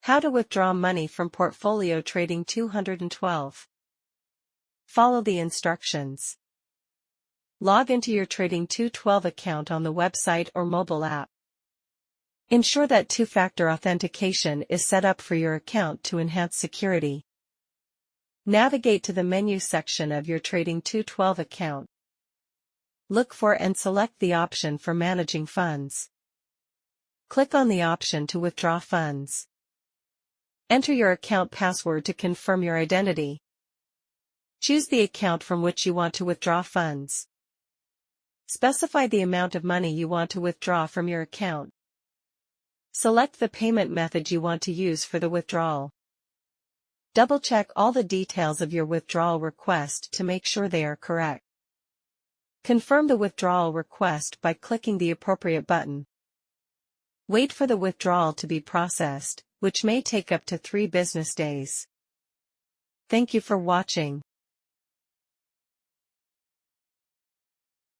How to withdraw money from portfolio trading 212. Follow the instructions. Log into your Trading 212 account on the website or mobile app. Ensure that two-factor authentication is set up for your account to enhance security. Navigate to the menu section of your Trading 212 account. Look for and select the option for managing funds. Click on the option to withdraw funds. Enter your account password to confirm your identity. Choose the account from which you want to withdraw funds. Specify the amount of money you want to withdraw from your account. Select the payment method you want to use for the withdrawal. Double-check all the details of your withdrawal request to make sure they are correct. Confirm the withdrawal request by clicking the appropriate button. Wait for the withdrawal to be processed, which may take up to 3 business days. Thank you for watching.